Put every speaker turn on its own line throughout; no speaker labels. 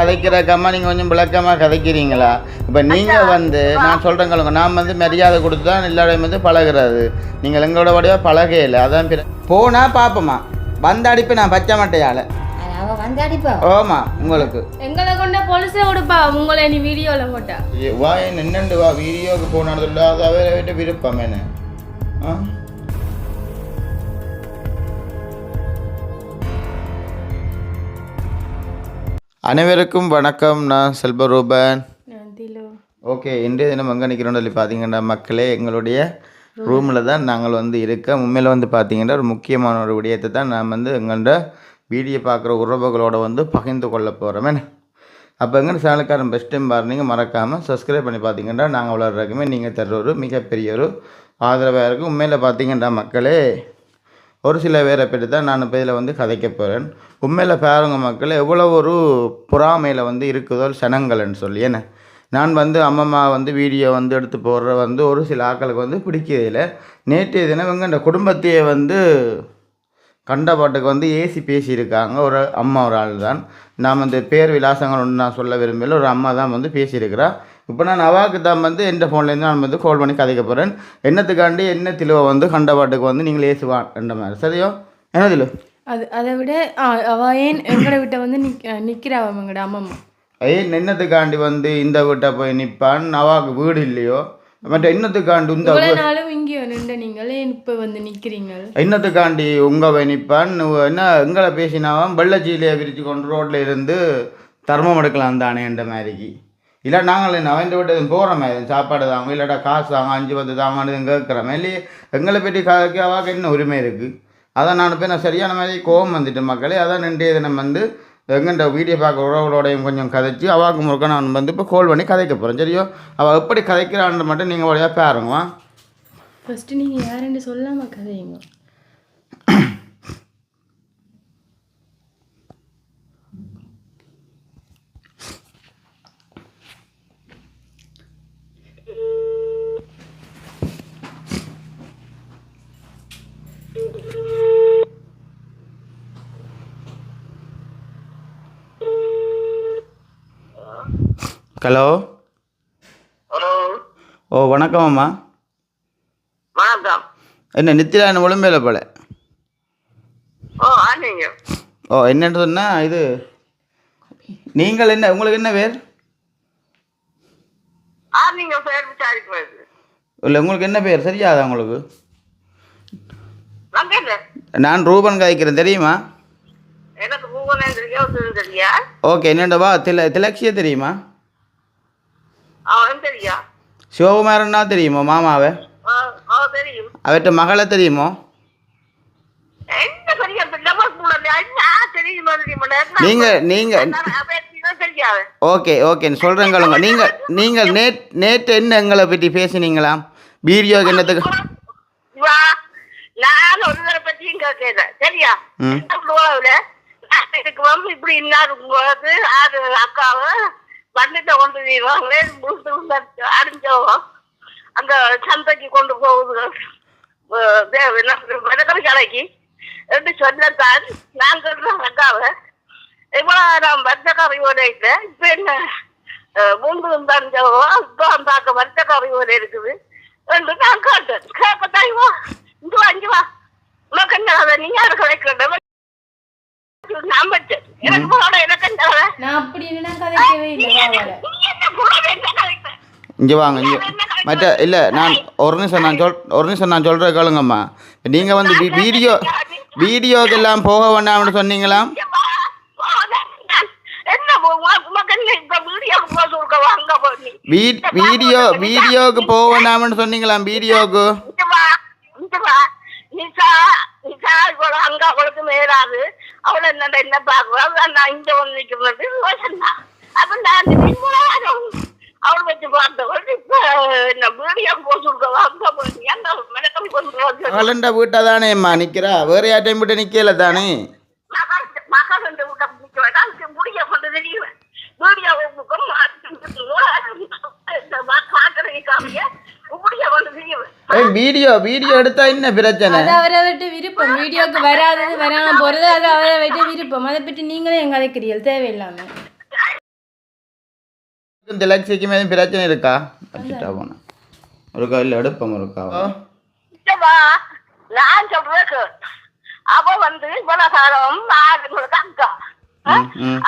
கதைக்கிறக்கம்மா நீங்கள் கொஞ்சம் விளக்கமாக கதைக்கிறீங்களா? இப்போ நீங்கள் வந்து நான் சொல்கிறேங்க, நான் வந்து மரியாதை கொடுத்து தான் எல்லாரையும் வந்து பழகிறது. நீங்கள் எங்களோட வடிவாக பழகே இல்லை. அதான் போனால் பார்ப்போமா வந்து அடிப்பு நான் பச்சை மாட்டையால் ஓமா உங்களுக்கு
எங்களை கொண்ட போலீஸே கொடுப்பா உங்களை நீ வீடியோவில் போட்டா
வா என்னண்டு வா வீடியோவுக்கு போனது இல்லாதவே விருப்பம் என்ன அனைவருக்கும் வணக்கம். நான் செல்வரூபன். ஓகே, இன்றைய தினம் எங்கே நிற்கிறோம்னு சொல்லி பார்த்தீங்கன்னா மக்களே, எங்களுடைய ரூமில் தான் நாங்கள் வந்து இருக்கோம். உண்மையில் வந்து பார்த்தீங்கன்னா ஒரு முக்கியமான ஒரு விடயத்தை தான் நான் வந்து எங்கள்ட வீடியோ பார்க்குற உறவுகளோட வந்து பகிர்ந்து கொள்ள போகிறோமே. அப்போ எங்கள் சேனலுக்காரன் பெஸ்ட் டைம் பாருங்க, மறக்காமல் சப்ஸ்கிரைப் பண்ணி பார்த்தீங்கன்னா நாங்கள் வளர்றதுக்குமே நீங்கள் தர்ற ஒரு மிகப்பெரிய ஒரு ஆதரவாக இருக்கும். உண்மையில் பார்த்தீங்கன்னா மக்களே, ஒரு சில பேரை பற்றி தான் நான் இப்போ இதில் வந்து கதைக்க போகிறேன். உண்மையில் பாருங்க மக்களே, எவ்வளோ ஒரு பொறாமையில் வந்து இருக்குதோ சனங்கள்னு சொல்லி. ஏன்னா நான் வந்து அம்மம்மா வந்து வீடியோ வந்து எடுத்து போடுற வந்து ஒரு சில ஆட்களுக்கு வந்து பிடிக்கிறதில்ல. நேற்றைய தினம் இவங்க இந்த குடும்பத்தையே வந்து கண்ட பாட்டுக்கு வந்து ஏசி பேசியிருக்காங்க. ஒரு அம்மா, ஒரு ஆள் தான். நான் வந்து பேர் விலாசங்கள் ஒன்று நான் சொல்ல விரும்பல, ஒரு அம்மா தான் வந்து பேசியிருக்கிறா. இப்போ நான் அவாவுக்கு தான் வந்து எந்த ஃபோன்லேருந்து நான் வந்து கால் பண்ணி கதைக்க போகிறேன். என்னத்துக்காண்டி என்ன திலுவை வந்து கண்ட பாட்டுக்கு வந்து நீங்கள் ஏசுவான்ற மாதிரி. சரியோ என்ன திலு?
அதை விட அவள் ஏன் எங்களை விட்ட வந்து நிற்கிறா அவங்கட அம்மம்மா
ஏன் என்னத்துக்காண்டி வந்து இந்த வீட்டை போய் நிற்பான்? அவாவுக்கு வீடு இல்லையோ மற்ற இன்னத்துக்காண்டி இந்த
இங்கே நின்று நீங்களே இப்போ வந்து நிற்கிறீங்க.
இன்னத்துக்காண்டி உங்கள் போய் நிற்பான் என்ன எங்களை பேசினாவும் வெள்ளச்சீலையை விரித்து கொண்டு ரோட்டில் இருந்து தர்மம் எடுக்கலாம் தானே என்ற மாதிரிக்கு. இல்லை நாங்கள் என்ன அவன் விட்டு போகிற மாதிரி சாப்பாடு தாங்க, இல்லாட்டா காசு தாங்க, 5 தாங்கன்னு கேட்குறோம். இல்லையே எங்களை பற்றி காய்க்கு அவாக்கு என்ன உரிமை இருக்குது? அதான் நான் போய் நான் சரியான மாதிரி கோபம் வந்துட்டு மக்களே. அதான் நின்றைய தினம் வந்து எங்கள்கிட்ட வீடியோ பார்க்க உறவுகளோடையும் கொஞ்சம் கதைச்சி அவாக்கு முறுக்க நான் வந்து இப்போ கால் பண்ணி கதைக்க போகிறேன். சரியோ? அவள் எப்படி கதைக்கிறான்னு மட்டும் நீங்கள் உடைய பாருங்கம்மா.
ஃபஸ்ட்டு நீங்கள் யாருன்னு சொல்லாமல் கதையுங்க.
ஹலோ.
ஹலோ.
ஓ வணக்கம் அம்மா.
வணக்கம்.
என்ன நித்திரான ஒழும்பேல போல?
ஓ ஆனீங்க.
ஓ என்னன்னு சொன்னால் இது நீங்கள் என்ன உங்களுக்கு என்ன பேர்?
ஆனீங்க பேர் விசாரிக்கிறது.
இல்லை உங்களுக்கு என்ன பேர் சரியாதா உங்களுக்கு? நான் ரூபன் காய்க்கிறேன், தெரியுமா?
எனக்கு ரூபன் தெரியா?
ஓகே, என்னண்டவா திலக்ஷியா தெரியுமா?
அவன் தெரியா?
சிவகுமாரன்னா தெரியுமோ மாமாவை?
தெரியும்.
அவர்கிட்ட மகளை தெரியுமோ? நீங்கள் ஓகே ஓகேன்னு சொல்கிறேங்களுங்க. நீங்கள் நேற்று என்ன எங்களை பற்றி பேசினீங்களாம் வீடியோக்கு? என்னத்துக்கு
நான் ஒரு தடவை பற்றியும் கேட்கிறேன் சரியா? இதுக்கு வந்து இப்படி இன்னாரு ஆறு அக்காவை வண்டிட்ட கொண்டு செய்வாங்களே அடிஞ்சவங்க அந்த சந்தைக்கு கொண்டு போகுது விளக்கறி கடைக்கு எப்படி சொல்லத்தான் நான் சொல்றேன் அக்காவை. இவ்வளவு நான் வர்த்தக்காரையோட இல்லை, இப்ப என்ன மூன்று தஞ்சவோ இப்போ அந்த அக்கா வர்த்தக்காரையோட இருக்குது என்று நான் கேட்டேன். கேட்பத்தாய்வா இங்க வா இங்க வா, உனக்கு என்ன நீ யாரு கிடைக்கிற நான் வச்சேன் எனக்கு
இங்கே வாங்க இங்கே மற்ற இல்லை நான் ஒரு நிமிஷம் நான் சொல்கிறேன் கேளுங்கம்மா. நீங்கள் வந்து வீடியோக்கெல்லாம் போக வேண்டாம்னு சொன்னீங்களாம். வீடியோவுக்கு போக வேண்டாம்னு சொன்னீங்களாம். வீடியோவுக்கு
அவளுக்கு மேலாது அவளை என்ன பாக்குறேன் நான் இங்க வந்து நிற்கிறது அப்ப நான் அவள் வச்சு பார்த்தவள் இப்ப என்ன வீடியோ
போட்டு வீட்டை தானேம்மா நிக்கிறா, வேற யார்ட்டையும் விட்டு நிக்கல தானே?
மகன் வீட்டை நிக்க வேண்டாம், முடிய கொண்டு தெரியுவேன் வீடியோ
வீடியோ எடுத்தா என்ன பிரச்சனை?
அவரை விட்டு விருப்பம், வீடியோக்கு வராதது வராம போறது அது அவரை விட்டு விருப்பம். அதை பற்றி நீங்களே எங்க கதைக்கிறீர்கள் தேவையில்லாம.
இந்த லட்சிக்கு மேலே பிரச்சனை இருக்கா வச்சுட்டா போனேன் ஒருக்கா இல்லை எடுப்போம் ஒருக்கா
நான் சொல்றேன் அவ வந்து இவ்வளவு காலம் ஆளுங்களுக்கு அக்கா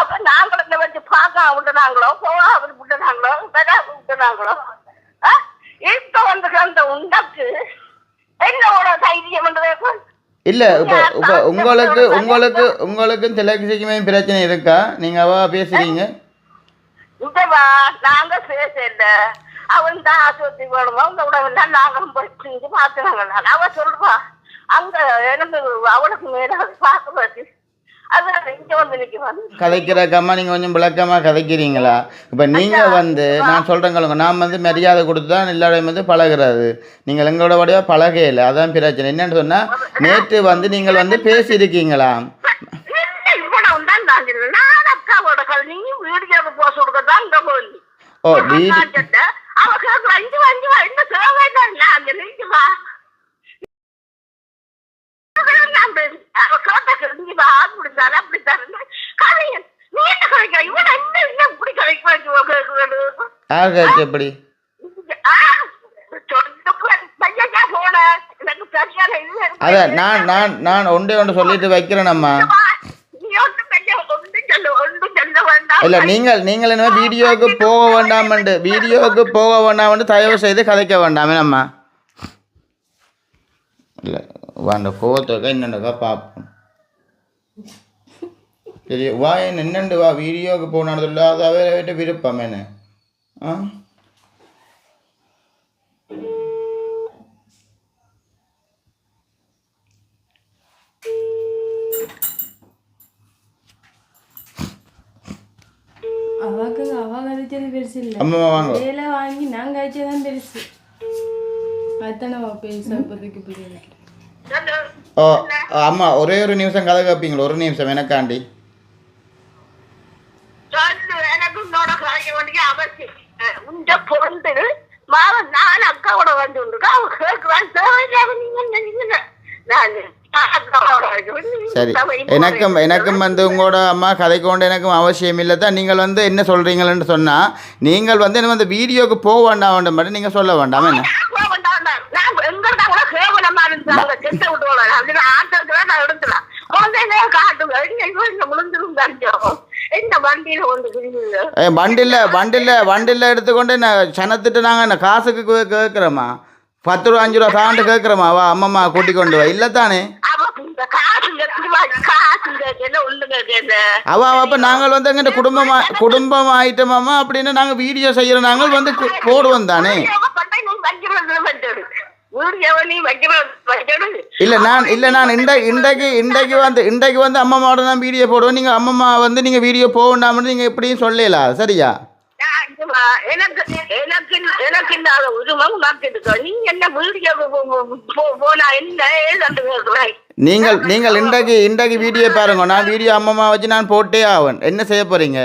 அப்ப நாங்களும் வச்சு பார்க்க விட்டுனாங்களோ போவா விட்டுனாங்களோ விட்டுனாங்களோ இப்ப வந்து அந்த உண்டக்கு என்னோட தைரியம்
இல்ல இப்ப உங்களுக்கு திலகசிக்குமே பிரச்சனை இருக்கா நீங்க அவ பேசுறீங்க
இல்லவா நாங்க பேசல அவன் தான் ஆஸ்பத்திரி வேணுமோ இந்த உடம்பு நாங்களும் போய் செஞ்சு பார்த்துனாங்க அவ சொல்றா அங்க எனக்கு அவளுக்கு மேல பார்க்க
கதைக்கிறக்கம்மா நீங்கள் கொஞ்சம் விளக்கமாக கதைக்கிறீங்களா இப்போ நீங்கள் வந்து நான் சொல்கிறேங்க நான் வந்து மரியாதை கொடுத்து தான் எல்லாரையும் வந்து பழகிறது நீங்கள் எங்களோட வழியாக பழகையில் அதான் பிரச்சனை என்னன்னு சொன்னால் நேற்று வந்து நீங்கள் வந்து பேசியிருக்கீங்களா ஓ வீடு எப்படி அதான் நான் ஒன்று சொல்லிட்டு வைக்கிறேன் அம்மா இல்ல நீங்கள் என்ன வீடியோவுக்கு போக வேண்டாம்னு தயவு செய்து கதைக்க வேண்டாமே அம்மா இல்லை அந்த கோவத்துக்கா என்னென்னக்கா பார்ப்போம் சரி வா என்னென்னு வா வீடியோவுக்கு போனான்னு சொல்ல அதாவே விட்டு விருப்பம் என்ன
அவ கழிச்சது பெருசு இல்லை
அம்மா வாங்க
வேலை வாங்கி நான் கழிச்சதான் பெருசு அத்தனை பேச இப்போதைக்கு புரிய
ஓ அம்மா ஒரே ஒரு நிமிஷம் கதை கேட்பீங்களா ஒரு நிமிஷம் எனக்காண்டி
நான் அக்காவோட வந்து
சரி எனக்கும் வந்து உங்களோட அம்மா கதை கொண்டு எனக்கும் அவசியம் இல்லை தான் நீங்கள் வந்து என்ன சொல்கிறீங்களன்னு சொன்னால் நீங்கள் வந்து என்ன வந்து வீடியோவுக்கு போக வேண்டாம் மட்டும் நீங்கள் சொல்ல வேண்டாம் என்ன வண்டியில் எடுத்துக்கொண்டு சனத்துட்டு நாங்கள் காசுக்கு கேட்குறோமா 10 ரூபா 5 ரூபா தாண்டு கேட்குறோமா வா அம்மம்மா கூட்டி கொண்டு வா இல்லை தானே அப்போ நாங்கள் வந்து எங்கிட்ட குடும்பம் ஆயிட்டோமாம்மா அப்படின்னு நாங்கள் வீடியோ செய்கிற நாங்கள் வந்து போடுவோம் தானே நான் இன்றைக்கு வந்து அம்மாவோட தான் வீடியோ போடுவோம் நீங்கள் அம்மம்மா வந்து நீங்கள் வீடியோ போகண்டாமன்னு நீங்கள் எப்படியும் சொல்லலாம் சரியா
எனக்கு இல்லாத உரிமம் நீங்க என்ன வீடியோ போனா
நீங்கள் இன்றைக்கு வீடியோ பாருங்க நான் வீடியோ அம்மம்மா வச்சு நான் போட்டே ஆவேன் என்ன செய்ய போறீங்க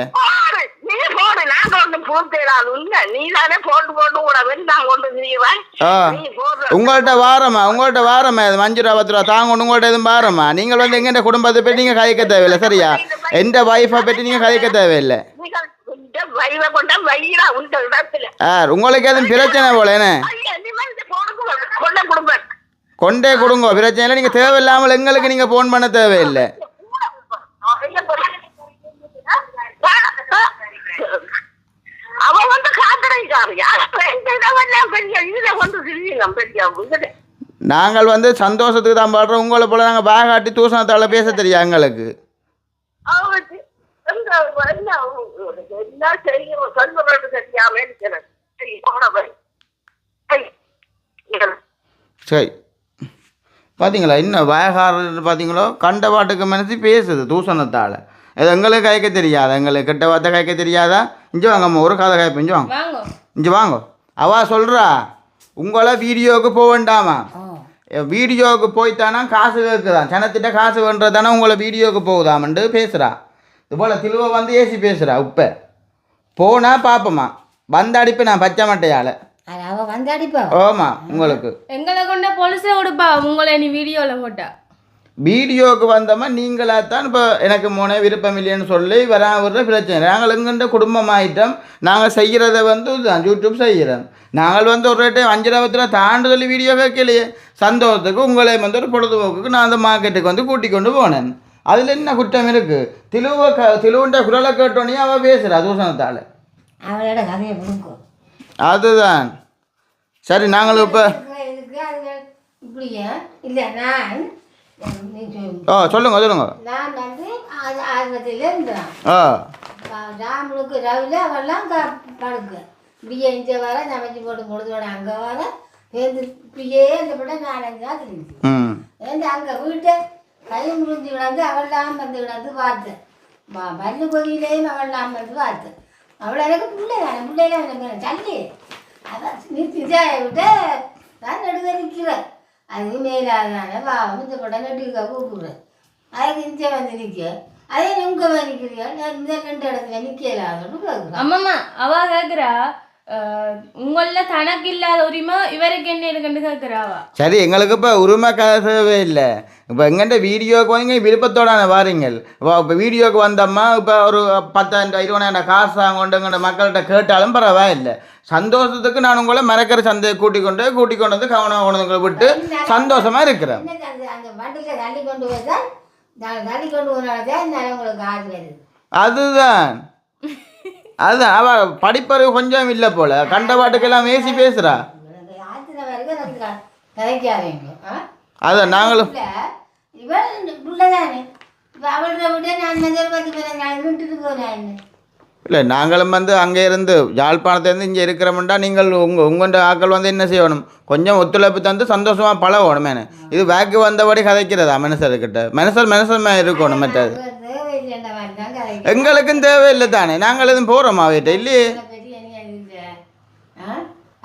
உங்கள்கிட்ட வாரமா 5 ரூபா 10 ரூபா தாங்க உங்கள்கிட்ட எதுவும் வாரமா நீங்கள் வந்து எங்க குடும்பத்தை பற்றி நீங்க கதைக்க தேவையில்லை சரியா எந்த வைஃபை பற்றி நீங்க கதைக்க தேவையில்லை உங்களுக்கு எதுவும் பிரச்சனை போல என்ன கொண்டே கொடுங்க பிரச்சனை இல்லை நீங்க தேவையில்லாமல் எங்களுக்கு நீங்க போன் பண்ண தேவையில்லை நாங்கள் வந்து சந்தோஷத்துக்கு தான் பாடுறோம் உங்களை போல நாங்கள் பாகாட்டி தூசணத்தால பேச தெரியும் எங்களுக்கு சரி பார்த்தீங்களா இன்னும் வயகாரர் பார்த்தீங்களோ கண்ட பாட்டுக்கு மனசு பேசுது தூசணத்தால் அது எங்களுக்கு கயக்க தெரியாதா எங்களுக்கு கெட்ட வார்த்தை கயக்க தெரியாதா இஞ்சி வாங்கம்மா ஒரு கதை கயப்பேன் இஞ்சி வாங்க அவா சொல்கிறா உங்களை வீடியோவுக்கு போக வேண்டாமா வீடியோவுக்கு போய்த்தானா காசு கேட்குதான் சனத்திட்ட காசு வேண்டதானே உங்களை வீடியோவுக்கு போகுதாமன்ட்டு பேசுகிறா இது போல் திலுவை வந்து ஏசி பேசுகிறா இப்போ போனால் பார்ப்போம்மா வந்து அடிப்பேன் நான் பச்சை மட்டையால் ஆமாம் உங்களுக்கு
எங்களை கொண்ட போலீஸை கொடுப்பா உங்களை நீ வீடியோவில் போட்டா
வீடியோவுக்கு வந்தோமா நீங்களாக தான் இப்போ எனக்கு மோனே விருப்பம் இல்லைன்னு சொல்லி வராவிடுற பிரச்சனை. நாங்கள் எங்கள்கிட்ட குடும்பமாயிட்டோம், நாங்கள் செய்கிறத வந்து இதுதான் யூடியூப் செய்கிறோம். நாங்கள் வந்து ஒரு ரேட்டு 5,000 தாண்டு சொல்லி வீடியோ வைக்கலையே. சந்தோஷத்துக்கு உங்களை வந்து ஒரு பொழுதுபோக்குக்கு நான் அந்த மார்க்கெட்டுக்கு வந்து கூட்டிக் கொண்டு போனேன். அதில் என்ன குற்றம் இருக்குது? திலுவுண்ட குரலை கேட்டோன்னே அவள் பேசுகிறா தூசணத்தால்.
அவளோட கதையை பிடிக்கும்.
அதுதான் சரி. நாங்களும் இப்போ
இப்படியா இல்லை நான்
சொல்லுங்க.
நான் வந்து ஆர்வத்தில் இருந்தேன். ராமுக்கு ரவில அவெல்லாம் படுக்கு இப்படியே இங்கே வர சமைச்சு போட்டு பொழுதோட அங்கே வர பேருந்து இப்படியே இந்த படம் 4-5 நாள் இருந்துச்சு. ஏன்னா அங்கே வீட்டை கை முடிஞ்சு கிடந்து அவள்லாம் வந்து கிடந்து பார்த்தேன். பல்லு கொதியிலேயும் அவள்லாம் வந்து பார்த்தேன். அவளை எனக்கு பிள்ளைலாம் எனக்கு சல்லி அதான் நிறுத்திச்சாய விட்ட நான் நடுக்க நிற்கிறேன். அது மேலாதான பாவம் இந்த படம் நடுக்க கூப்பிடுறேன். அதுக்கு இங்கே வந்து நிற்க அதே உங்க நிற்கிறீங்க. நான் இந்த 2 இடத்துல நிற்கலான்னு கேட்குறேன்.
அம்மாம்மா அவ கேட்குறா உங்கள தனக்கு இல்லாத உரிமை இவருக்கு என்ன இருக்குன்னு கேட்குறாவா.
சரி, எங்களுக்கு இப்போ உரிமை தேவை இல்லை. இப்போ எங்கள்கிட்ட வீடியோவுக்கு வந்து விருப்பத்தோடான வாரீங்கள். இப்போ வீடியோவுக்கு வந்தோம்மா இப்போ ஒரு 10,000 20,000 காசு கொண்டு எங்கள்கிட்ட மக்கள்கிட்ட கேட்டாலும் பரவாயில்லை. சந்தோஷத்துக்கு நான் உங்களை மறக்கிற சந்தையை கூட்டிக் கொண்டு வந்து கவனம் கொண்டு விட்டு சந்தோஷமாக இருக்கிறேன்.
அந்த வண்டியில் தள்ளி கொண்டு போய் தள்ளி கொண்டு போனால்தான் உங்களுக்கு ஆறு வருது.
அதுதான் அவள் படிப்பறிவு கொஞ்சம் இல்லை போல. கண்ட பாட்டுக்கெல்லாம் ஏசி பேசுகிறா. அதான் நாங்களும் இல்லை, நாங்களும் வந்து அங்கே இருந்து யாழ்ப்பாணத்துலேருந்து இங்கே இருக்கிறோம்டா. நீங்கள் உங்கள்கிட்ட ஆக்கள் வந்து என்ன செய்யணும், கொஞ்சம் ஒத்துழைப்பு தந்து சந்தோஷமாக பழகணும். மேனு இது பேக்கு வந்தபடி கதைக்கிறதா மனுஷர்கிட்ட மனுஷன் இருக்கணும். மற்றது எங்களுக்கும் தேவையில்லை தானே, நாங்கள் எதுவும் போகிறோமா வீட்டை இல்லையே.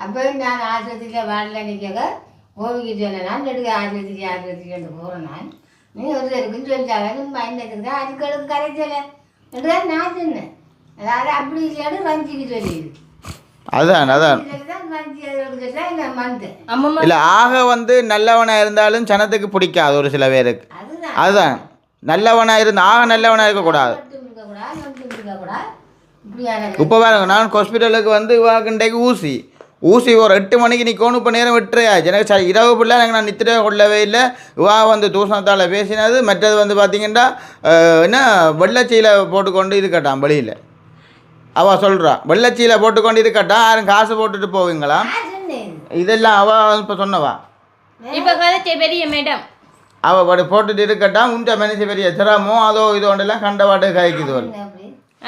அப்போ நான் ஆஸ்பத்திரியில் வாடல நிற்க கோவிக்கு சொன்னேன். நான் நெடுக்க ஆஸ்பத்திரிக்கு போகிறேன். நான் நீ ஒருத்தருக்குன்னு சொல்லிட்டாங்க. பயந்துட்டு தான் அதுக்களுக்கு கரைச்சலை என்றால் நான் சொன்னேன். அதாவது அப்படி இல்லையானு வஞ்சிக்கு சொல்லிடு.
அதான் இல்லை, ஆக வந்து நல்லவனாக இருந்தாலும் சனத்துக்கு பிடிக்காது ஒரு சில பேருக்கு. அதுதான் நல்லவனாக இருந்து ஆக நல்லவனாக இருக்கக்கூடாது. இப்போ பாருங்க, நான் ஹாஸ்பிட்டலுக்கு வந்து இன்றைக்கு ஊசி ஒரு 8 மணிக்கு நிற்கணும். இப்போ நேரம் விட்டுறையாச்சு. எனக்கு இரவு பிள்ளை எனக்கு நான் நித்திர கொள்ளவே இல்லை. வந்து தூசணத்தால் பேசினது. மற்றது வந்து பார்த்திங்கன்னா என்ன வெள்ளச்சீலை போட்டுக்கொண்டு இருக்கட்டான் வெளியில். அவள் சொல்கிறா வெள்ளச்சீலை போட்டுக்கொண்டு இருக்கட்டான், யாரும் காசு போட்டுட்டு போவீங்களா இதெல்லாம் அவள் இப்போ சொன்னவா.
இப்போ கதைச்ச பெரிய மேடம்
அவள் போட்டுட்டு இருக்கட்டான். உண்ட மனுஷ பெரிய சிரமோ அதோ இதோண்டெல்லாம் கண்டவாட்டு காய்க்குது.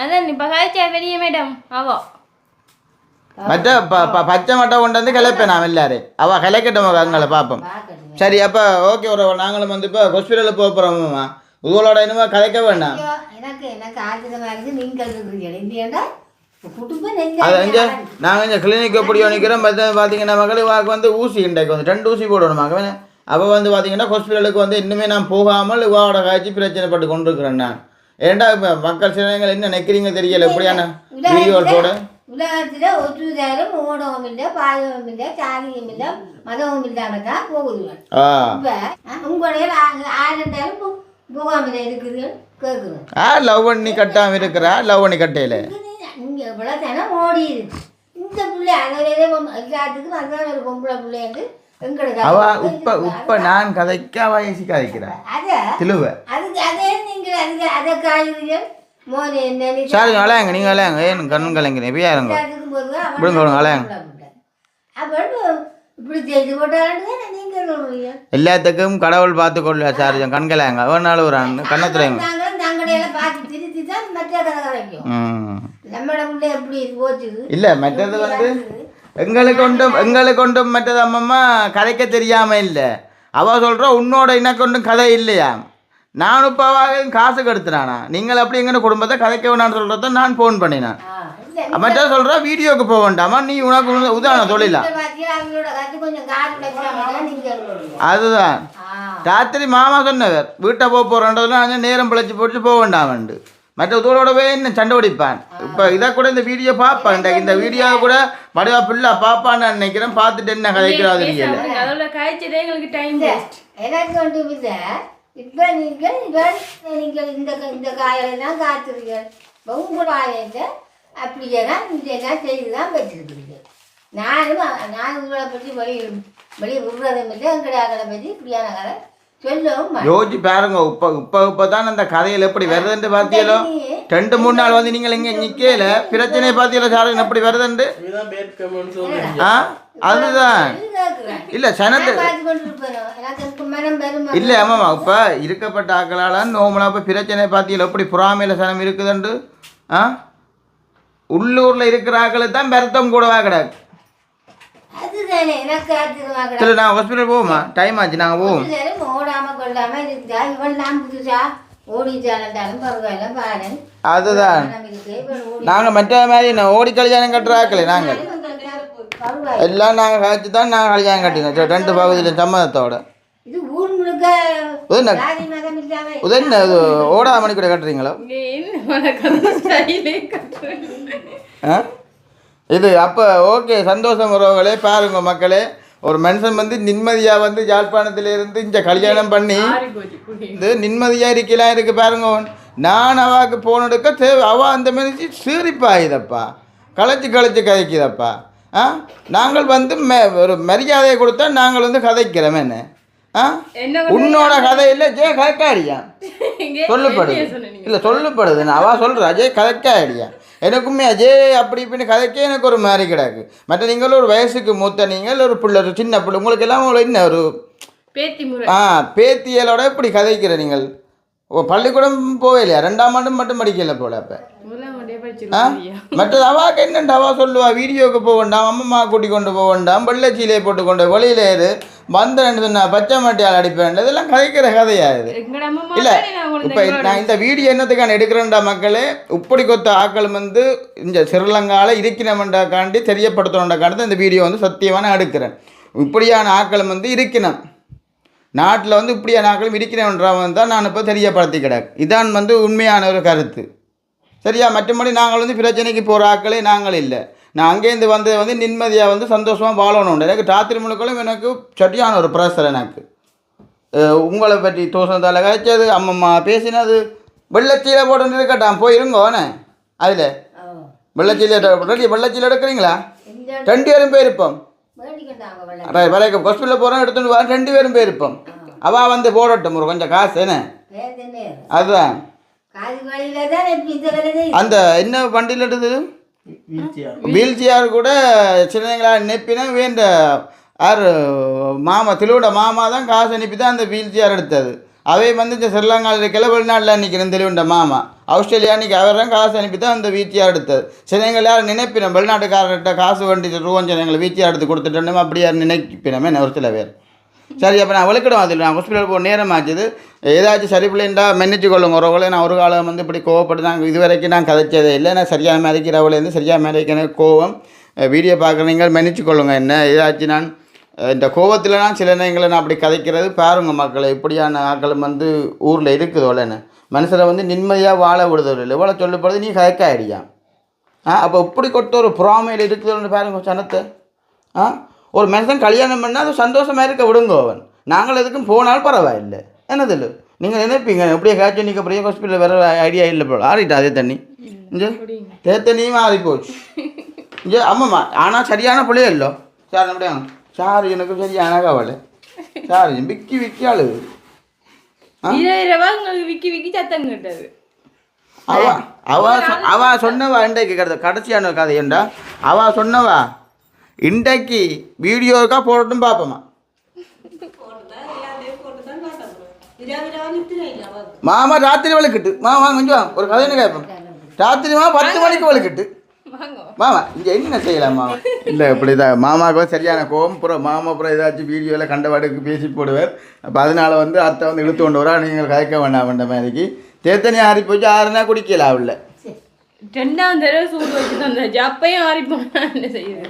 அதான் இப்போ கதைச்ச பெரிய மேடம் அவ
மற்ற பச்சை மட்டை கொண்டு வந்து கிளப்பேன் நான் எல்லாரும். அவள் கிளைக்கட்டும் அங்களை பார்ப்போம். சரி, அப்போ ஓகே. ஒரு நாங்களும் வந்து இப்போ ஹாஸ்பிட்டலுக்கு போக போகிறோம்மா. உங்களோட இன்னுமா கதைக்க வேண்டாம்.
எனக்கு ஆச்சரியமாக இருக்குது. நீங்கள் இருக்கிறீங்க
அது இங்கே நாங்கள் இங்கே கிளினிக் எப்படி நிற்கிறோம். பார்த்தீங்கன்னா மக்கள் வாக்கு வந்து ஊசி இன்றைக்கு வந்து 2 ஊசி போடணுமாக்க. அப்போ வந்து பார்த்தீங்கன்னா ஹாஸ்பிட்டலுக்கு வந்து இன்னுமே நான் போகாமல் இவாவோட காய்ச்சி பிரச்சனைப்பட்டு கொண்டு இருக்கிறேன் நான். ஏன்டா இப்போ மக்கள் சிலங்கள் என்ன நிற்கிறீங்க தெரியல. எப்படியான வீடியோவில் போட
உலகத்தில் ஒற்றுதாரும் ஊடகம் இல்லை, பாதகம் இல்லை, சாதியம் இல்லை, மதமும் இல்லாமல் தான் போகுது. இப்போ உங்களுடைய 1000 போகாமல் இருக்குது கேட்குறேன்.
லவ் பண்ணி கட்டாமல் இருக்கிறா, லவ் பண்ணி கட்டையில்
இங்கே இவ்வளோ தானே ஓடி இருக்கு. இந்த பிள்ளை அதே எல்லாத்துக்கும் அதுதான் ஒரு பொம்பளை பிள்ளைன்னு எங்களுக்கு
இப்ப நான் கதைக்க வயசு கதைக்கிறேன். திலுவ
அதுக்கு அதே நீங்கள் அதுக்கு அதை காய்கறிகள் மோனே என்ன
சாரி விளையாங்க. நீங்கள் விளையாங்க. ஏன் கண்ணு கலைங்க எப்படியா இருங்க இப்படிங்க விளையாங்க.
இப்படி செய்து போட்டாலும் நீங்கள்
எல்லாத்துக்கும் கடவுள் பார்த்து கொள்ள சார் கண்களாங்க. ஒரு நாள் ஒரு கண்ணத்துறைங்க இல்லை. மற்றது வந்து எங்களுக்கு ஒன்றும் மற்றது அம்மம்மா கதைக்க தெரியாம இல்லை. அவள் சொல்கிறா உன்னோட எனக்கு ஒன்றும் கதை இல்லையா. நான் இப்போ காசு கெடுத்துனானா நீங்கள் அப்படி எங்கே குடும்பத்தை கதைக்க வேணான்னு சொல்கிறத நான் ஃபோன் பண்ணினேன். மற்ற சொல்கிறா வீடியோக்கு போக வேண்டாமா, நீ உனக்கு உதாரணம் சொல்லலாம். அதுதான் ராத்திரி மாமா சொன்னவர் வீட்டை போக போகிறோன்றதுல நேரம் பிழைச்சி போட்டு போக வேண்டாமண்டு. மற்ற உதவோடவே என்ன சண்டை பிடிப்பான். இப்போ இதை கூட இந்த வீடியோ பார்ப்பான். இந்த வீடியோவை கூட வடிவா பிள்ளை பார்ப்பான்னு நினைக்கிறேன். பார்த்துட்டு என்ன கதைக்கிறாது
எனக்கு ஒன்று இல்லை. இப்போ நீங்கள் இந்த காயெல்லாம் காய்ச்சிருக்கீங்க உங்கள் வாயில அப்படியே தான் இதெல்லாம் செய்து தான் வச்சுருக்குறீங்க. நான் உங்களை பற்றி வெளியே விடுறதும் இல்லை எங்கடையாக்களை பற்றி இப்படியான கதை சொல்லவும்
யோசிச்சு பாருங்க. இப்போ தான் அந்த கதையில் எப்படி வருதுன்னு பார்த்தீங்களோ 2-3 நாள் வந்து நீங்கள் இங்கே நிற்கல பிரச்சனையை பார்த்தீங்களா சார் எப்படி வருதுண்டு. அதுதான் இல்லை சனத்து இல்லை ஆமாம்மா. இப்போ இருக்கப்பட்ட ஆக்களால் நோமலா இப்போ பிரச்சனை பார்த்தீங்களா எப்படி புறாமையில் சனம் இருக்குதுண்டு. உள்ளூரில் இருக்கிற ஆக்களுக்கு தான் பெருத்தம் கூடவா கிடக்கு. சரி நான் ஹாஸ்பிட்டல் போவோமா? டைம் ஆச்சு நாங்கள் போவோம்.
ஓடாமல் கொள்ளாமல் இருந்தா இவெல்லாம் புதுசா ஓடிச்சாலும் பரவாயில்ல பாரு.
அதுதான் நாங்கள் மற்ற மாதிரி ஓடி கல்யாணம் கட்டுற ஆக்கலை நாங்கள் எல்லாம் நாங்கள் கழிச்சு தான் நாங்கள் கல்யாணம் கட்டினோம் 2 பகுதியில் சம்மதத்தோட.
இது ஊர் முழுக்க
உதஎன்ன இது ஓடா மணி கூட கட்டுறீங்களோ இது? அப்போ ஓகே சந்தோஷம் உறவுகளே. பாருங்க மக்களே, ஒரு மனுஷன் வந்து நிம்மதியாக வந்து யாழ்ப்பாணத்திலேருந்து இங்கே கல்யாணம் பண்ணி இது நிம்மதியாக இருக்கலாம் இருக்குது பாருங்க. நான் அவாவுக்கு போன எடுக்க அவள் அந்த மாதிரி சீரிப்பாயுதப்பா, களைச்சி கதைக்குதப்பா. நாங்கள் வந்து ஒரு மரியாதையை கொடுத்தா நாங்கள் வந்து கதைக்கிறோம். என்ன உன்னோட கதை இல்லை ஜே கதைக்காடியா சொல்லப்படுது இல்லை சொல்லப்படுது. நான் அவள் சொல்கிறேன் அஜய் கதைக்காடியா எனக்குமே அஜய் அப்படி இப்படின்னு கதைக்கே எனக்கு ஒரு மாதிரி கிடக்கு. மற்ற நீங்கள் ஒரு வயசுக்கு மூத்த நீங்கள் ஒரு பிள்ளை ஒரு சின்ன பிள்ளை உங்களுக்கு எல்லாம் என்ன ஒரு பேத்தியலோட இப்படி கதைக்கிற நீங்கள் பள்ளிக்கூடம் போவே இல்லையா? 2ஆம் ஆண்டு மட்டும் படிக்கல போல. அப்போ மற்றது அவாக்கு என்னண்டா அவா சொல்லுவா வீடியோவுக்கு போக வேண்டாம், அம்மம்மா கூட்டி கொண்டு போக வேண்டாம், வெள்ளச்சீலையை போட்டு கொண்டு வெளியில ஏறு வந்தேன்னு சொன்னா பச்சை மாட்டியால் அடிப்பேன். இதெல்லாம் கதைக்கிற கதையாது இல்லை. இப்போ நான் இந்த வீடியோ என்னத்துக்கான எடுக்கிறேன்டா மக்களே, இப்படி கொத்த ஆக்கள் வந்து இந்த ஸ்ரீலங்காவில் இருக்கணுமெண்டாக்காண்டி தெரியப்படுத்தணுண்டாக்காண்டி இந்த வீடியோ வந்து சத்தியமாக நான் எடுக்கிறேன். இப்படியான ஆக்கள் வந்து இருக்கணும் நாட்டில் வந்து இப்படியான ஆக்களும் இருக்கிறவன்றவன் தான் நான் இப்போ தெரியப்படுத்தி கிடக்கு. இதான் வந்து உண்மையான ஒரு கருத்து சரியா? மற்றபடி நாங்கள் வந்து பிரச்சனைக்கு போகிற ஆக்களே நாங்கள் இல்லை. நான் அங்கேருந்து வந்தது வந்து நிம்மதியாக வந்து சந்தோஷமாக வாழணும். எனக்கு ராத்திரி முழுக்களும் எனக்கு சரியான ஒரு ப்ரெஷர். எனக்கு உங்களை பற்றி தோசத்தால் கழிச்சது அம்மம்மா பேசினது வெள்ளச்சீலை போட்டு இருக்கட்டான் போயிருங்கோண்ணே. அதில் வெள்ளச்சீலை வெள்ளச்சீலை எடுக்கிறீங்களா? 2 பேரும் போயிருப்போம். வரைக்கும் ஹாஸ்பிட்டலில் போகிறோம் எடுத்துகிட்டு வர 2 பேரும் போயிருப்போம். அவள் வந்து போடட்டும் ஒரு கொஞ்சம் காசு என்ன. அதுதான் அந்த என்ன வண்டியில் எடுத்தது வீல் சேர் கூட சின்னங்களா நெப்பினா வேண்ட யார் மாமா தெளிவோட மாமா தான் காசு அனுப்பி தான் அந்த வீல் சேர் எடுத்தது. அவை வந்து இந்த ஸ்ரீலங்காவில் இருக்கல வெளிநாட்டில் நிற்கிறேன் தெளிவுண்ட மாமா ஆஸ்திரேலியா அன்றைக்கி அவர் தான் காசு அனுப்பி தான் அந்த வீச்சியாக எடுத்தது. சின்னங்கள் யார் நினைப்பினோம் வெளிநாட்டுக்காரர்கிட்ட காசு வண்டி ரூபம் சின்னங்களை வீச்சியாக எடுத்து கொடுத்துட்டோம் அப்படி யார் நினைப்பினோமே ஒரு சில பேர். சரி அப்போ நான் விளக்கிடும் அதில் நான் ஹாஸ்பிட்டல் போக நேரம் ஆச்சுது. ஏதாச்சும் சரி பிள்ளைண்டா மன்னிச்சு கொள்ளுங்க உறவுகளை. நான் ஒரு காலம் வந்து இப்படி கோவப்பட்டு தான் இது வரைக்கும் நான் கதைச்சதே இல்லை. நான் சரியாக மறைக்கிறவளேருந்து சரியாக மறைக்கிற கோவம் வீடியோ பார்க்குறீங்க மன்னிச்சு கொள்ளுங்க. என்ன ஏதாச்சும் நான் இந்த கோவத்தில் நான் சில நேரங்களை நான் அப்படி கதைக்கிறது பாருங்க மக்களை. இப்படியான ஆக்களும் வந்து ஊரில் இருக்குதோலன்னு மனுஷரை வந்து நிம்மதியாக வாழ விடுதல் எவ்வளோ சொல்லப்படுது நீ கதைக்காயிடியா. அப்போ இப்படி கொட்ட ஒரு புறாமையில் இருக்குதோன்னு பாருங்க சனத்தை. ஒரு மனுஷன் கல்யாணம் பண்ணால் அது சந்தோஷமாக இருக்க விடுங்க. அவன் நாங்கள் எதுக்கும் போனாலும் பரவாயில்லை என்னது இல்லை. நீங்கள் நினைப்பீங்க எப்படியே காய்ச்சி நீங்கள் அப்படியே ஹாஸ்பிட்டலில் வேறு ஐடியா இல்லை போல ஆறிட்டா அதே தண்ணி இங்கே தண்ணியும் ஆறி போச்சு இங்கே ஆமாம்மா. ஆனால் சரியான பிள்ளையே இல்லை சார் அப்படியா சார் எனக்கு சரியான கவலை சார் விக்கி விக்கி அழுது அவ சொன்னவா இன்றைக்கு கடைசியான கதை ஏண்டா அவ சொன்னவா இன்றைக்கு வீடியோக்கா போடட்டும் பார்ப்போமா. மாமா ராத்திரி வழுக்கிட்டு மாமா கொஞ்சம் ஒரு கதைன்னு கேட்போம். ராத்திரி 10 மணிக்கு வழுக்கிட்டு மாமா இங்கே என்ன செய்யலாம் மாமா இல்லை இப்படி தான் மாமாவுக்கு சரியான கோவம். அப்புறம் மாமா அப்புறம் ஏதாச்சும் வீடியோவில் கண்டவாடுக்கு பேசி போடுவார். அப்போ அதனால் வந்து அத்தை வந்து இழுத்து கொண்டு வரா நீங்கள் கதைக்க வேண்டாம்ன்ற மாதிரிக்கு தேத்தனி ஆறி போச்சு 6 குடிக்கல அவள
2ஆம் தடவை சூடு வச்சு தந்தாச்சு அப்பையும் ஆறி போனா என்ன செய்யுது.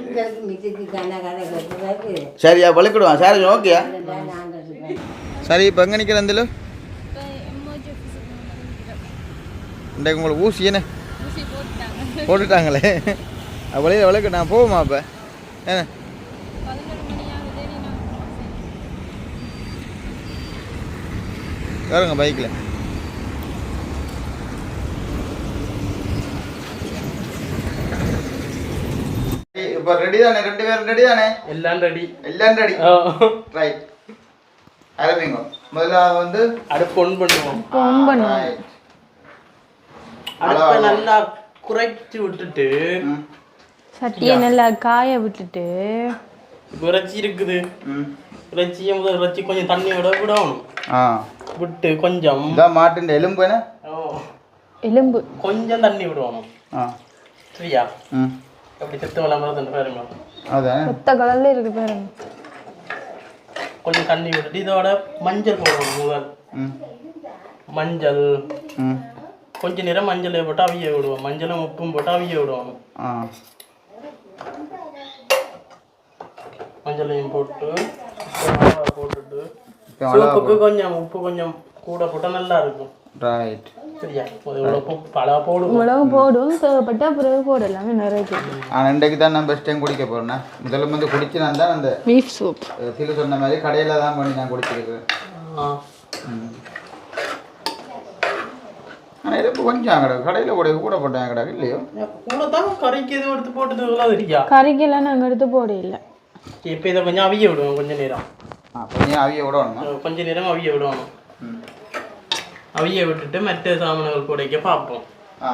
சரியா வழுக்கிடுவான் சார் ஓகேயா சரி இப்போ எங்கே நிற்கிறேன் இதில் இன்றைக்கு உங்களுக்கு ஊசி என்ன போட்டுட்டாங்களே வழியில் வழக்கு நான் போவோமா அப்போ என்ன பாருங்க பைக்கில். இப்போ ரெடி தானே? 2 பேரும் ரெடி தானே?
எல்லாம் ரெடி.
எல்லாம் ரெடி. ரைட். ஆரம்பிங்க. முதல்ல வந்து
அடுப்பு ஒன் பண்ணுவோம்.
Right.
அடுப்பை நல்லா குறைச்சி விட்டுட்டு
சட்டியை நல்லா காய விட்டுட்டு
இறைச்சி இருக்குது. இறைச்சியை முதல் இறைச்சி கொஞ்சம் தண்ணியோட விடணும். விட்டு கொஞ்சம்
இதான் மாட்டுண்ட எலும்பு என்ன?
எலும்பு
கொஞ்சம் தண்ணி விடணும். சரியா? அப்படி செத்து வளர்ந்து பாருங்க.
அதான்
கொத்த கலர்ல இருக்கு பாருங்க.
கொஞ்சம் தண்ணி விட்டுட்டு இதோட மஞ்சள் போடணும். முதல் மஞ்சள் கொஞ்ச நேரம் மஞ்சளை போட்டு அவிய விடுவோம். மஞ்சளும் உப்பும் போட்டு அவிய விடுவோம். மஞ்சளையும் போட்டு போட்டுட்டு சூப்புக்கு கொஞ்சம் உப்பு கொஞ்சம் கூட போட்டால் நல்லா இருக்கும்.
ரைட்.
சரியா? உப்பு பல போடுவோம்.
இவ்வளவு போடும், தேவைப்பட்ட பிறகு போடலாம். நிறைய
இன்றைக்கு தான் நான் பெஸ்ட் டைம் குடிக்க போகிறேன்னா. முதல்ல வந்து குடிச்சு நான் தான் அந்த
பீஃப் சூப்
சில சொன்ன மாதிரி கடையில் தான் பண்ணி நான் குடிச்சிருக்கேன். ஆனால் இது இப்போ கொஞ்சம் கிடக்கு. கடையில் கூட போட்டேன் கிடக்கு இல்லையோ?
கூட தான் கறிக்கு எதுவும் எடுத்து போட்டது தெரியா?
கறிக்கெல்லாம் நாங்கள் எடுத்து போட இல்லை.
இப்போ இதை கொஞ்சம் அவிய விடுவோம். கொஞ்ச நேரம்
கொஞ்சம் அவிய விடணும்.
கொஞ்ச நேரம் அவிய விடணும். அவிய விட்டுட்டு மற்ற சாமான்கள் போடைக்க பார்ப்போம்.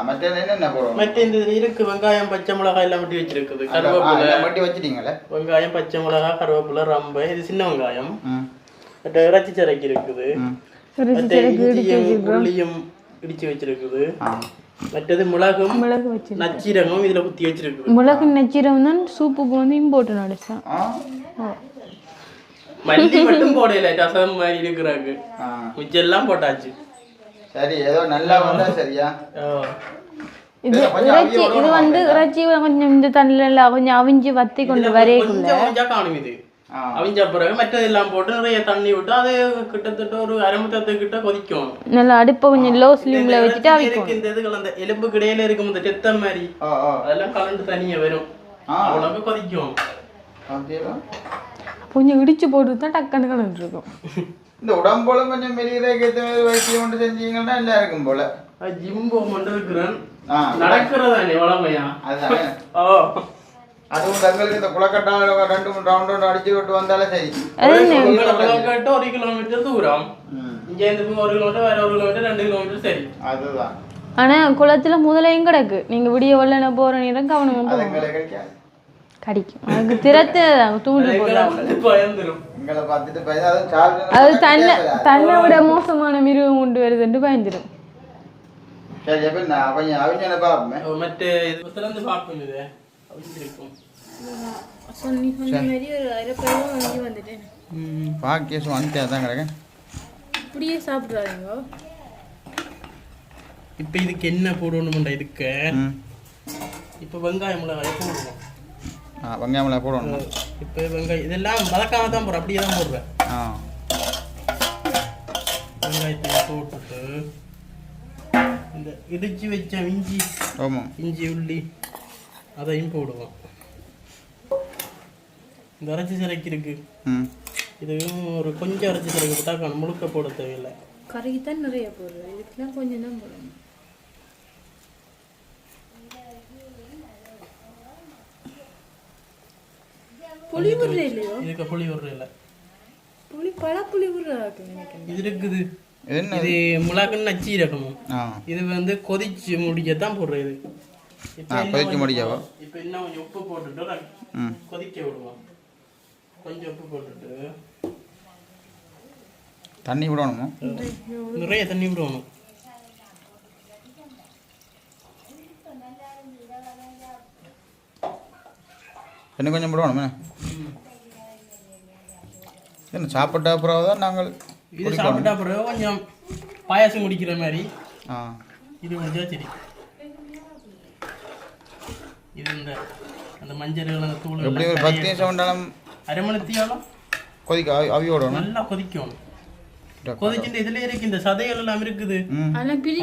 மற்ற என்ன போடுவோம்?
மற்ற இந்த இதில் இருக்கு வெங்காயம், பச்சை மிளகாய் எல்லாம் வெட்டி வச்சிருக்குது. கருவேப்பிலை
வெட்டி வச்சிட்டீங்களே?
வெங்காயம், பச்சை மிளகாய், கருவேப்பிலை, ரம்பை, இது சின்ன வெங்காயம். மற்ற இறைச்சி சிறைக்கு இருக்குது. உள்ளியும் இடிச்சு வச்சிருக்குது. மற்றது மிளகும் நச்சீரகமும் இதுல குத்தி வச்சிருக்குது.
மிளகு நச்சீரகம் தான் சூப்புக்கு வந்து இம்போர்ட் நடிச்சான்.
மல்லி மட்டும் போடல, ரசம் மாதிரி இருக்கிறாங்க. மிச்செல்லாம் போட்டாச்சு.
சரி, ஏதோ நல்லா வந்தா சரியா?
இது இறைச்சி, இது வந்து இறைச்சி கொஞ்சம் இந்த தண்ணில கொஞ்சம் அவிஞ்சு வத்தி கொண்டு வரைக்குள்ள
கொஞ்சம் காணும். இது அவிஞ்ச பிறகு மற்றதெல்லாம் போட்டு நிறைய தண்ணி விட்டு அது கிட்டத்தட்ட ஒரு அரமத்தத்துக்கிட்ட கொதிக்கும்.
நல்லா அடுப்பை கொஞ்சம் லோ ஸ்லீம்ல வச்சுட்டு அவிக்கும்.
இந்த இதுகள் அந்த எலும்பு கிடையில இருக்கும் இந்த செத்த மாதிரி அதெல்லாம் கலந்து தனியா வரும். அவ்வளவு கொதிக்கும்.
கொஞ்சம் இடிச்சு போட்டு தான் டக்குன்னு கலந்து இருக்கும்.
இந்த உடம்போல கொஞ்சம் மெலிகிறதுக்கு ஏற்ற மாதிரி வைத்தியம் கொண்டு செஞ்சீங்கன்னா நல்லா இருக்கும் போல.
ஜிம்போ மட்டும் இருக்கிறேன் நடக்கிறதானே வளமையா?
அதுதானே. அதுவும் தங்களுக்கு இந்த குளக்கட்டா 2-3 ரவுண்ட் அடிச்சு விட்டு வந்தாலே சரி.
குளக்கட்டு 1 கிலோமீட்டர் தூரம். இங்க இருந்து 1 கிலோமீட்டர், வேற 1 கிலோமீட்டர், 2 கிலோமீட்டர் சரி.
அதுதான்.
ஆனா குளத்துல முதலையும் கிடக்கு. நீங்க விடிய வெள்ளன போற நேரம் கவனமா போகணும். கடிக்கும். அதுக்கு திறத்து தூண்டி போடுறாங்க.
பயந்துரும்.
எங்களை பார்த்துட்டு பயந்து
அது தன்னை விட மோசமான மிருகம் கொண்டு வருதுன்னு பயந்துடும்.
சரி, எப்ப நான் கொஞ்சம் அவிஞ்சனை பார்ப்பேன்.
மற்ற இது திறந்து பார்ப்போம். இது அவிஞ்சிருக்கும்.
சொன்ன மாதிரி ஒரு அரைப்பழம் வாங்கி வந்துட்டேன்.
பாக்கேஸும் வந்துட்டே தான் கிடக்கேன்.
இப்படியே சாப்பிட்றாங்க.
இப்போ இதுக்கு என்ன போடணும்டா? இதுக்கு இப்போ வெங்காயம் மிளகாய் போடுவோம்.
வெங்காயம் மிளகாய் போடணும்.
இப்போ வெங்காயம் இதெல்லாம் வதக்காம தான் போடுறேன். அப்படியே தான் போடுறேன். வெங்காயத்தை போட்டுட்டு இந்த இடிச்சு வச்ச இஞ்சி உள்ளி அதையும் போடுவோம். இந்த அரைச்சி சிறைக்கு இருக்கு. இதுவும் ஒரு கொஞ்சம் அரைச்சி சிறைக்கு போட்டா முழுக்க போட தேவையில்லை.
கறிக்கு தான் நிறைய போடுறேன். இதுக்கெல்லாம் கொஞ்சம் தான் போடணும். புளி விடுற இல்லையோ?
இதுக்கு புளி விடுற இல்லை.
புளி விடுறாக்கு
இது இருக்குது. இது மிளகுன்னு நச்சீரகமும். இது வந்து கொதிச்சு முடிக்கத்தான் போடுறது.
கொதிச்சு முடிக்கவா?
இப்போ இன்னும் கொஞ்சம் உப்பு போட்டுட்டு கொதிக்க விடுவோம். கொஞ்சம் உப்பு போட்டுட்டு
தண்ணி விடணுமா?
நிறைய தண்ணி விடணும்.
இன்னும் கொஞ்சம் விடணுமே. என்ன சாப்பிட்ட அப்புறம் தான் நாங்கள்
இது சாப்பிட்டா பிறகு கொஞ்சம் பாயாசம் குடிக்கிற மாதிரி இது முடிஞ்சா சரி. இது இந்த அந்த மஞ்சள் அந்த தூள்
எப்படி ஒரு 10 நிமிஷம் வந்தாலும்
அரை மணி நேரம்
கொதிக்க அவியோடணும்.
நல்லா கொதிக்கணும். கொதிச்சுட்டு இதுல இருக்கு இந்த சதைகள் எல்லாம் இருக்குது.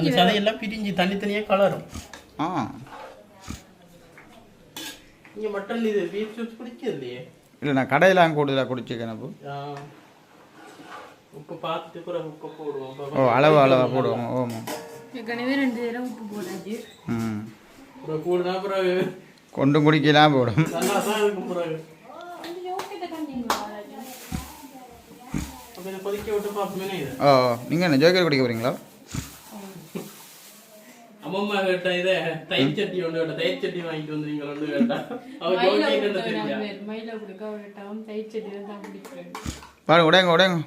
அந்த சதையெல்லாம் பிரிஞ்சு தனித்தனியா கலரும். இங்க மட்டன் இது பீஃப் சூப் பிடிக்கிறது இல்லையே?
இல்லை, நான் கடையில் கூடுதலாக குடிச்சிருக்கேன். அப்போ
உப்பு பார்த்துட்டு பிறகு உப்பு போடுவோம்.
ஓ அளவாக போடுவோம். ஆமாம்.
ஏற்கனவே 2 தடவை உப்பு போட்டாச்சு.
ம்
அப்புறம் கூடுனா பிறகு
கொண்டு குடிக்கலாம் போடும்.
நல்லா தான் இருக்கும். பிறகு அப்போ கொதிக்க விட்டு பார்ப்போமே இது.
ஓ நீங்கள் என்ன ஜோக்கர் குடிக்க போகிறீங்களா?
அம்மம்மா கேட்டா இதை தயிர் சட்டி ஒன்று கேட்டா தயிர் சட்டி வாங்கிட்டு வந்துருங்களா ஒன்று கேட்டா அவள் ஜோக்கிட்டு தெரியா
மயில கொடுக்க விட்டாவும் தயிர் சட்டி தான் பிடிக்கிறேன்.
பாருங்க உடையங்க உடையங்க.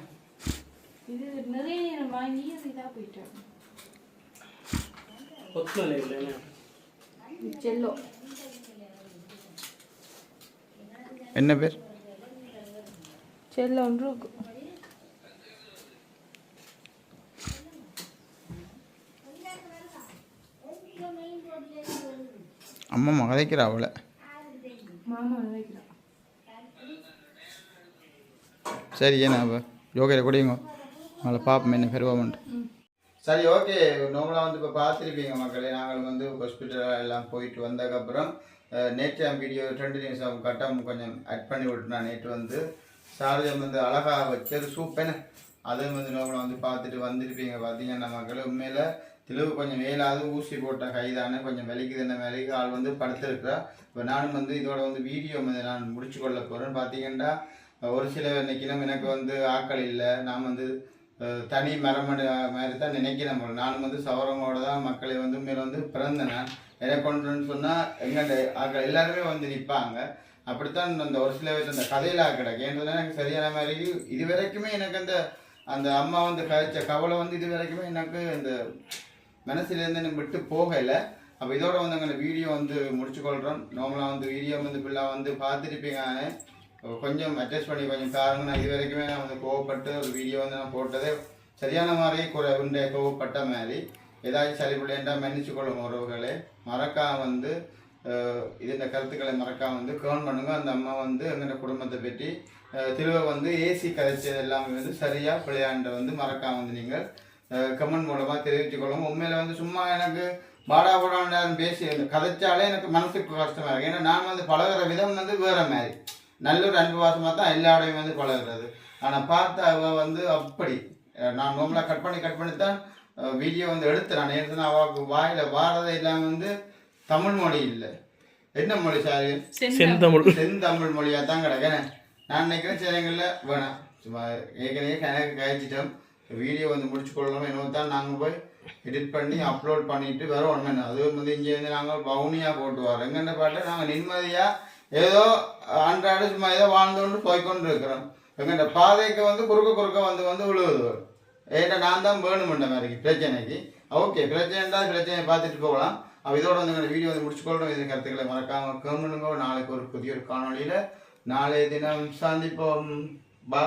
இது நிறைய நேரம் வாங்கி அது இதாக போயிட்டேன்.
ஒத்துணை இல்லைன்னா
செல்லோ
என்ன பேர்?
செல்லோ ஒன்று இருக்கு.
அம்மா மகதைக்கிறா அவளை.
மாமா வைக்கிறேன்.
சரி ஏன்னா அப்போ ஜோக்கரை குடிங்க அவளை பார்ப்போம் என்ன பெறுவோம்ன்ட்டு. சரி ஓகே. நார்மலாக வந்து இப்போ பார்த்துருப்பீங்க மக்களே. நாங்கள் வந்து ஹாஸ்பிட்டல் எல்லாம் போயிட்டு வந்ததுக்கப்புறம் நேற்று வீடியோ 2 நிமிஷம் கட்டம் கொஞ்சம் ஆட் பண்ணி விட்டுனா. நேற்று வந்து சாரஜம் வந்து அழகாக வச்சது சூப்பேன்னு அதை வந்து நார்மலாக வந்து பார்த்துட்டு வந்திருப்பீங்க. பார்த்தீங்கன்னா மக்களே உண்மையில் திலவு கொஞ்சம் வேலாவது ஊசி போட்ட கைதானே கொஞ்சம் வலிக்குது. என்ன வேலைக்கு ஆள் வந்து படுத்துருக்குறா. இப்போ நானும் வந்து இதோட வந்து வீடியோ வந்து நான் முடிச்சு கொள்ள போகிறேன்னு. பார்த்தீங்கன்னா ஒரு சில நினைக்கணும் எனக்கு வந்து ஆக்கள் இல்லை, நான் வந்து தனி மரமடு மாதிரி தான் நினைக்கிறேன். நானும் வந்து சௌரமோட தான் மக்களை வந்து உண்மையில வந்து பிறந்தேன். எனக்கு கொண்டுன்னு சொன்னால் எங்கள்கிட்ட ஆக்கள் எல்லாருமே வந்து நிற்பாங்க. அப்படித்தான் அந்த ஒரு சில பேர் அந்த கதையிலாக கிடக்கு. ஏன்றதுனா எனக்கு சரியான மாதிரி இது வரைக்குமே எனக்கு அந்த அம்மா வந்து கழிச்ச கவலை வந்து இது வரைக்குமே எனக்கு இந்த மனசுலேருந்து எனக்கு விட்டு போகலை. அப்போ இதோட வந்து எங்களை வீடியோ வந்து முடிச்சுக்கொள்கிறோம். நார்மலாக வந்து வீடியோ வந்து ஃபுல்லாக வந்து பார்த்துருப்பீங்க. கொஞ்சம் அட்ஜஸ்ட் பண்ணி கொஞ்சம் பாருங்க. நான் இது வரைக்குமே நான் வந்து கோவப்பட்டு ஒரு வீடியோ வந்து நான் போட்டதே சரியான மாதிரி உண்டே கோவப்பட்ட மாதிரி ஏதாச்சும் சரி பிள்ளைண்டா மன்னிச்சு கொள்ளும் உறவுகளே. மறக்காம வந்து இது இந்த கருத்துக்களை மறக்காம வந்து கமெண்ட் பண்ணுங்க. அந்த அம்மா வந்து எங்களோட குடும்பத்தை பற்றி திருவை வந்து ஏசி கதைச்சது எல்லாமே வந்து சரியாக பிள்ளையாண்ட வந்து மறக்காம வந்து நீங்கள் கமெண்ட் மூலமாக தெரிவிச்சுக்கொள்ளும். உண்மையில் வந்து சும்மா எனக்கு பாடா போடான்னு பேசி அந்த கதைச்சாலே எனக்கு மனசுக்கு கஷ்டமாக இருக்குது. ஏன்னா நான் வந்து பழகிற விதம் வந்து வேறு மாதிரி நல்ல ஒரு அன்பு வாசமாக தான் எல்லாரோடையும் வந்து பழகிறது. ஆனால் பார்த்தா அவள் வந்து அப்படி நான் நார்மலாக கட் பண்ணி தான் வீடியோ வந்து எடுத்துறேன். நான் எடுத்துனா அவளுக்கு வாயில் வாரதை இல்லாமல் வந்து தமிழ் மொழி இல்லை. என்ன மொழி சாரி? செந்தமிழ் மொழியாக தான் கிடக்கிறேன். நான் நினைக்கிறேன் சிலங்களில் வேணாம் சும்மா ஏற்கனவே கணக்கு கழிச்சிட்டோம். வீடியோ வந்து முடிச்சு கொள்ளணும். என்னவோ தான் நாங்கள் போய் எடிட் பண்ணி அப்லோட் பண்ணிட்டு வேற ஒன்று அது வந்து இங்கேருந்து நாங்கள் பவுனியாக போட்டு வரோம். எங்கன்னு பாட்டு நாங்கள் நிம்மதியாக ஏதோ அன்றாடு சும்மா ஏதோ வாழ்ந்தோண்டு போய்கொண்டு இருக்கிறோம். எங்கள்கிட்ட பாதைக்கு வந்து குறுக்க வந்து விழுவுது. ஏன்னா நான் தான் வேணுமென்ற மாதிரி பிரச்சனைக்கு. ஓகே பிரச்சனைண்டா பிரச்சனையை பார்த்துட்டு போகலாம். அப்போ இதோட வந்து எங்கள் வீடியோ வந்து முடிச்சுக்கொள்கிறோம். இது கருத்துக்களை மறக்காமல் கவனிங்க. நாளைக்கு ஒரு புதிய ஒரு காணொலியில் நாளைய தினம் சந்திப்போம். பா.